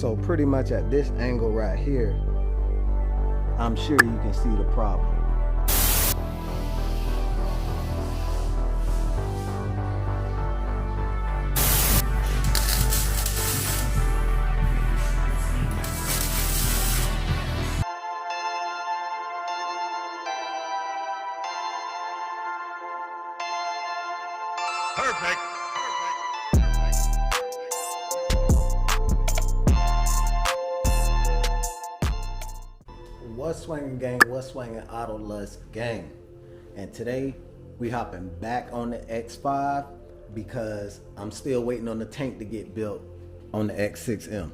So pretty much at this angle right here, I'm sure you can see the problem. Perfect. What's swinging, gang? What's swinging, Auto Lust gang? And today we hopping back on the X5 because I'm still waiting on the tank to get built on the X6M.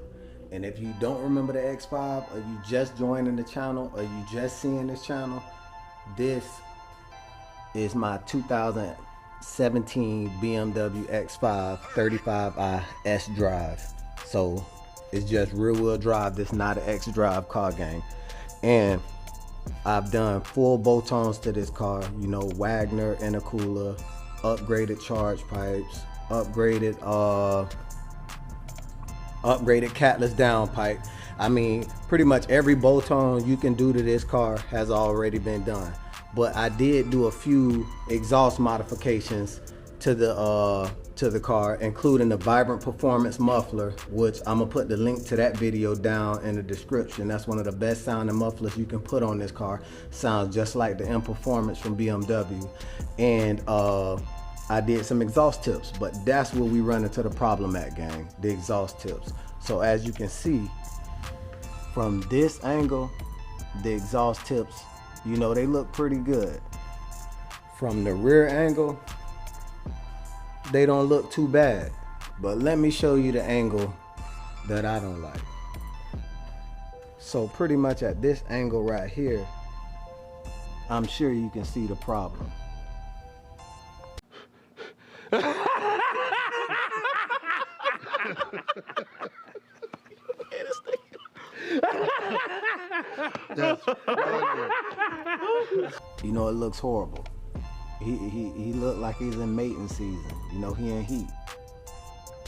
And if you don't remember the X5, or you just joining the channel, or you just seeing this channel, this is my 2017 BMW X5 35i S drive. So it's just rear wheel drive. This is not an X drive car, gang. And I've done full bolt-ons to this car, you know, Wagner intercooler, upgraded charge pipes, upgraded catless downpipe. I mean, pretty much every bolt-on you can do to this car has already been done. But I did do a few exhaust modifications to the car, including the Vibrant Performance muffler, which I'm gonna put the link to that video down in the description. That's one of the best sounding mufflers you can put on this car. Sounds just like the M Performance from BMW. And I did some exhaust tips, but that's where we run into the problem at, gang, the exhaust tips. So as you can see, from this angle, the exhaust tips, you know, they look pretty good. From the rear angle, they don't look too bad. But let me show you the angle that I don't like. So pretty much at this angle right here, I'm sure you can see the problem. You know, it looks horrible. He looked like he's in mating season. You know, he in heat,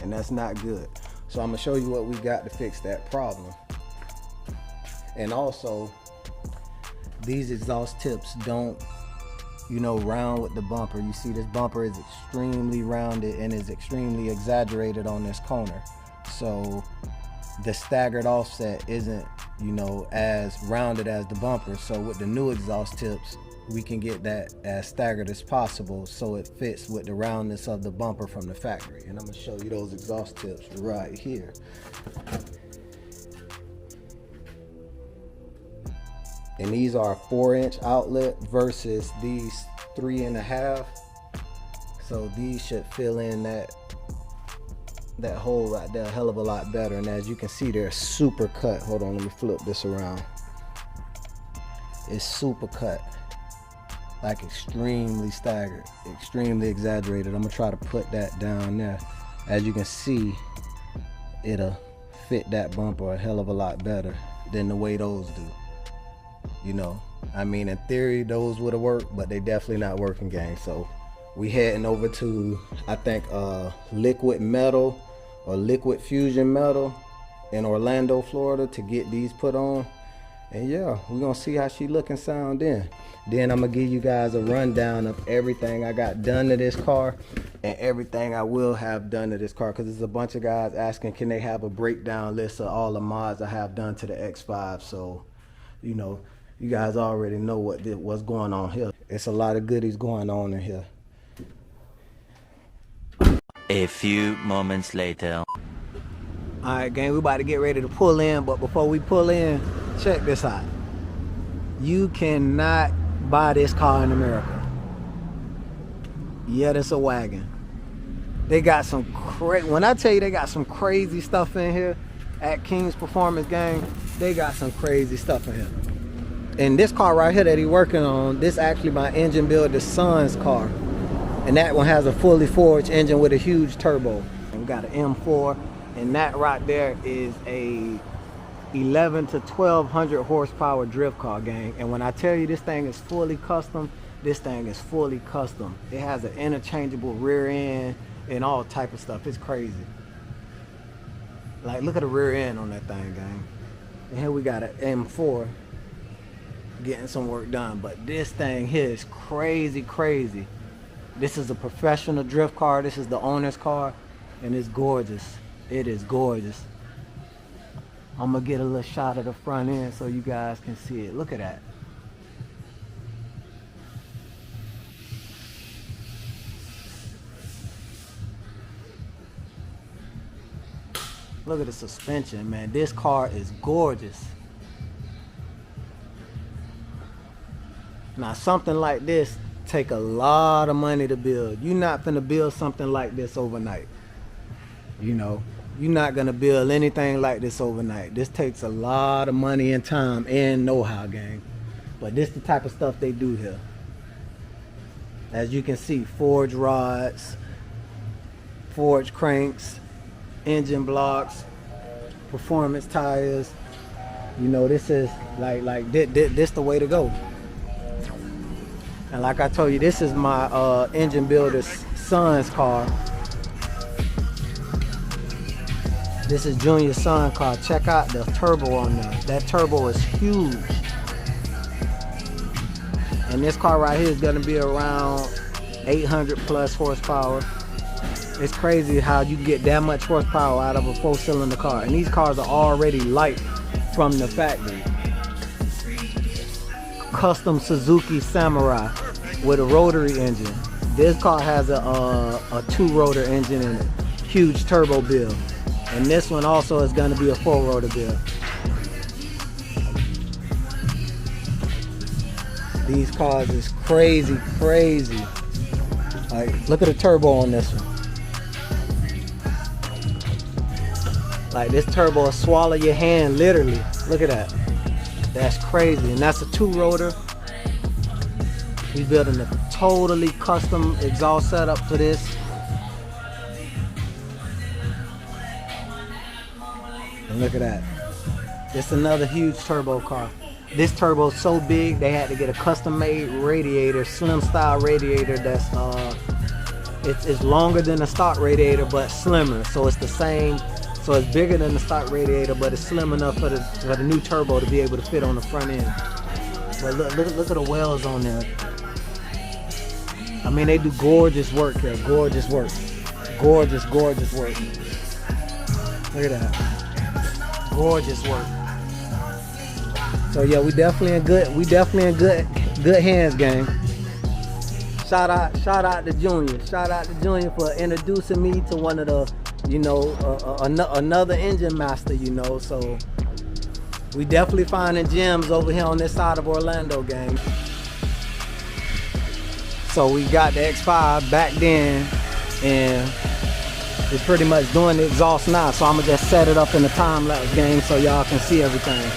and that's not good. So I'm gonna show you what we got to fix that problem. And also, these exhaust tips don't, you know, round with the bumper. You see this bumper is extremely rounded and is extremely exaggerated on this corner. So the staggered offset isn't, you know, as rounded as the bumper. So with the new exhaust tips, we can get that as staggered as possible so it fits with the roundness of the bumper from the factory. And I'm gonna show you those exhaust tips right here. And these are a 4-inch outlet versus these 3.5. So these should fill in that hole right there a hell of a lot better. And as you can see, they're super cut. Hold on, let me flip this around. It's super cut, like extremely staggered, extremely exaggerated. I'm gonna try to put that down there. As you can see, it'll fit that bumper a hell of a lot better than the way those do. You know, I mean, in theory, those would have worked, but they definitely not working, gang. So we heading over to, I think, Liquid Metal or Liquid Fusion Metal in Orlando, Florida, to get these put on. And yeah, we're gonna see how she look and sound then. Then I'm gonna give you guys a rundown of everything I got done to this car and everything I will have done to this car, because there's a bunch of guys asking, can they have a breakdown list of all the mods I have done to the X5? So, you know, you guys already know what's going on here. It's a lot of goodies going on in here. A few moments later. All right, gang, we about to get ready to pull in, but before we pull in, check this out. You cannot buy this car in America. Yeah, it's a wagon. They got some when I tell you they got some crazy stuff in here at King's Performance, gang, they got some crazy stuff in here. And this car right here that he working on, this actually my engine builder's son's car. And that one has a fully forged engine with a huge turbo. And we got an M4, and that right there is a 11 to 1200 horsepower drift car, gang. And when I tell you this thing is fully custom, this thing is fully custom. It has an interchangeable rear end and all type of stuff. It's crazy. Like, look at the rear end on that thing, gang. And here we got an M4 getting some work done. But this thing here is crazy, crazy. This is a professional drift car. This is the owner's car, and it's gorgeous. It is gorgeous. I'm gonna get a little shot of the front end so you guys can see it. Look at that. Look at the suspension, man. This car is gorgeous. Now, something like this take a lot of money to build. You're not gonna build something like this overnight. You know, you're not gonna build anything like this overnight. This takes a lot of money and time and know-how, gang. But this the type of stuff they do here. As you can see, forged rods, forged cranks, engine blocks, performance tires. You know, this is this the way to go. And like I told you, this is my engine builder's son's car. This is Junior's son car. Check out the turbo on there. That turbo is huge. And this car right here is gonna be around 800 plus horsepower. It's crazy how you get that much horsepower out of a 4-cylinder car. And these cars are already light from the factory. Custom Suzuki Samurai with a rotary engine. This car has a 2-rotor engine in it. Huge turbo build. And this one also is going to be a 4-rotor build. These cars is crazy, crazy. Like, look at the turbo on this one. Like, this turbo will swallow your hand, literally. Look at that. That's crazy. And that's a 2-rotor. He's building a totally custom exhaust setup for this. And look at that. It's another huge turbo car. This turbo is so big they had to get a custom-made radiator, slim style radiator that's it's longer than a stock radiator but slimmer. So it's the same. So it's bigger than the stock radiator, but it's slim enough for the new turbo to be able to fit on the front end. But look at the wells on there. I mean, they do gorgeous work here. Gorgeous work. Gorgeous, gorgeous work. Look at that. Gorgeous work. So yeah, we definitely in good hands, gang. Shout out to Junior. Shout out to Junior for introducing me to one of the, you know, another engine master, you know. So we definitely finding gems over here on this side of Orlando, gang. So we got the X5 back then, and we're pretty much doing the exhaust now. So I'm gonna just set it up in the time lapse, gang, so y'all can see everything.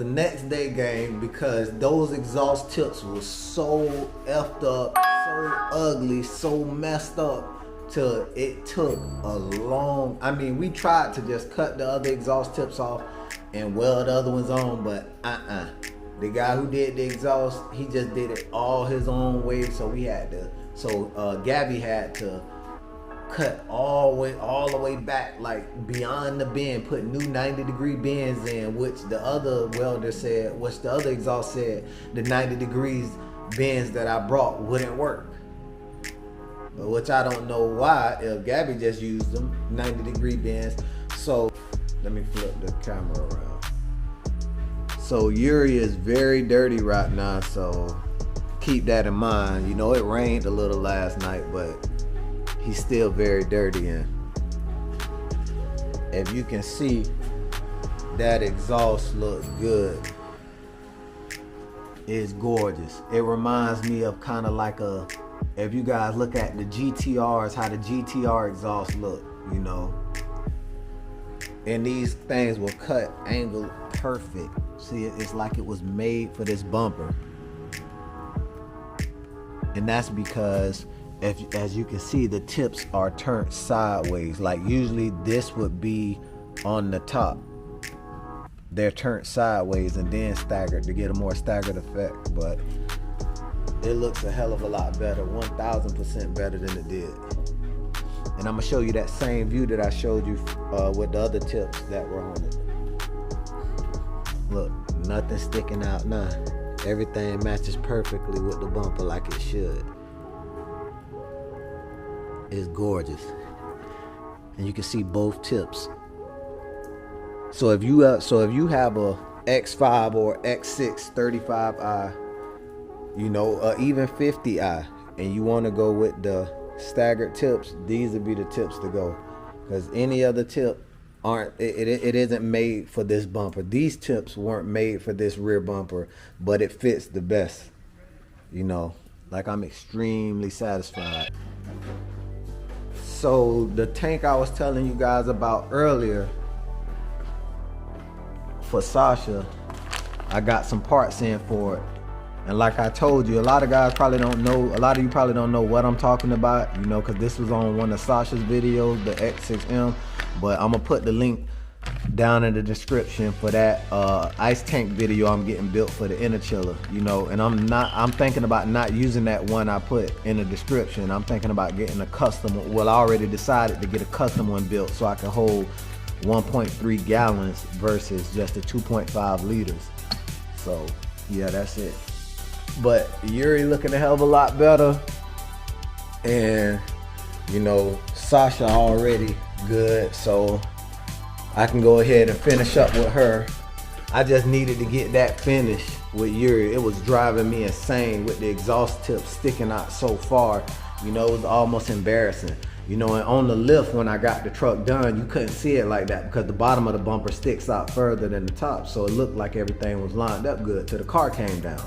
the next day, gang, because those exhaust tips were so effed up, so ugly, so messed up, till it took a long, I mean, we tried to just cut the other exhaust tips off and weld the other ones on, but the guy who did the exhaust, he just did it all his own way, so we had to, Gabby had to cut all the way back, like beyond the bend, put new 90-degree bends in, which the other welder said, which the other exhaust said, the 90 degrees bends that I brought wouldn't work. Which I don't know why, if Gabby just used them 90-degree bends. So let me flip the camera around. So Yuri is very dirty right now, so keep that in mind. You know, it rained a little last night, but he's still very dirty. And if you can see, that exhaust looks good. It's gorgeous. It reminds me of kind of like a, if you guys look at the GTRs, how the GTR exhaust look, you know. And these things will cut angle perfect. See, it's like it was made for this bumper. And that's because, as you can see, the tips are turned sideways. Like usually this would be on the top. They're turned sideways and then staggered to get a more staggered effect. But it looks a hell of a lot better, 1000% better than it did. And I'm gonna show you that same view that I showed you with the other tips that were on it. Look, nothing sticking out now. Everything matches perfectly with the bumper like it should. It's gorgeous. And you can see both tips. So if you have a X5 or X6 35i, you know, even 50i, and you want to go with the staggered tips, these would be the tips to go. Because any other tip it isn't made for this bumper. These tips weren't made for this rear bumper, but it fits the best. You know, like I'm extremely satisfied. So the tank I was telling you guys about earlier, for Sasha, I got some parts in for it. And like I told you, a lot of you probably don't know what I'm talking about, you know, because this was on one of Sasha's videos, the X6M. But I'm gonna put the link down in the description for that ice tank video I'm getting built for the inner chiller, you know. And I'm thinking about not using that one I put in the description. I'm thinking about getting a custom, well, I already decided to get a custom one built so I can hold 1.3 gallons versus just the 2.5 liters. So yeah, that's it. But Yuri looking a hell of a lot better, and you know, Sasha already good, so I can go ahead and finish up with her. I just needed to get that finished with Yuri. It was driving me insane with the exhaust tips sticking out so far. You know, it was almost embarrassing. You know, and on the lift when I got the truck done, you couldn't see it like that because the bottom of the bumper sticks out further than the top, so it looked like everything was lined up good till the car came down.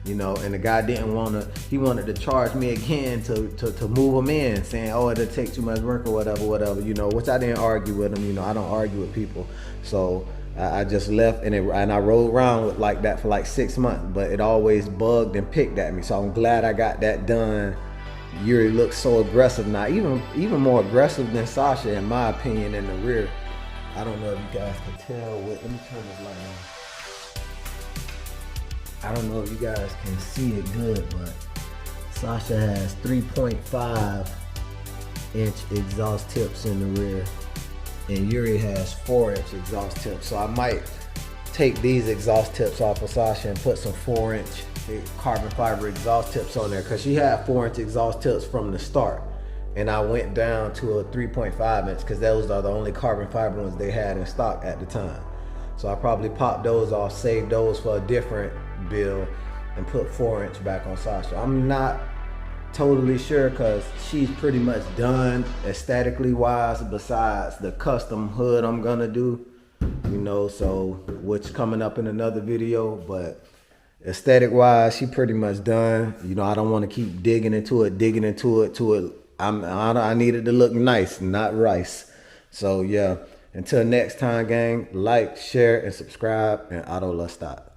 You know, and the guy he wanted to charge me again to move him in, saying, oh, it'll take too much work or whatever, you know, which I didn't argue with him. You know, I don't argue with people. So I just left, and I rolled around with like that for like 6 months, but it always bugged and picked at me. So I'm glad I got that done. Yuri looks so aggressive now, even more aggressive than Sasha, in my opinion, in the rear. I don't know if you guys can tell. Let me turn this light on. I don't know if you guys can see it good, but Sasha has 3.5 inch exhaust tips in the rear, and Yuri has 4-inch exhaust tips. So I might take these exhaust tips off of Sasha and put some 4-inch carbon fiber exhaust tips on there, because she had 4-inch exhaust tips from the start, and I went down to a 3.5 inch because those are the only carbon fiber ones they had in stock at the time. So I probably popped those off, saved those for a different build, and put 4-inch back on Sasha. I'm not totally sure because she's pretty much done aesthetically wise, besides the custom hood I'm gonna do, you know, so which coming up in another video. But aesthetic wise, she pretty much done. You know, I don't want to keep digging into it. I needed to look nice, not rice. So yeah, Until next time, gang, like, share, and subscribe, and auto lust out.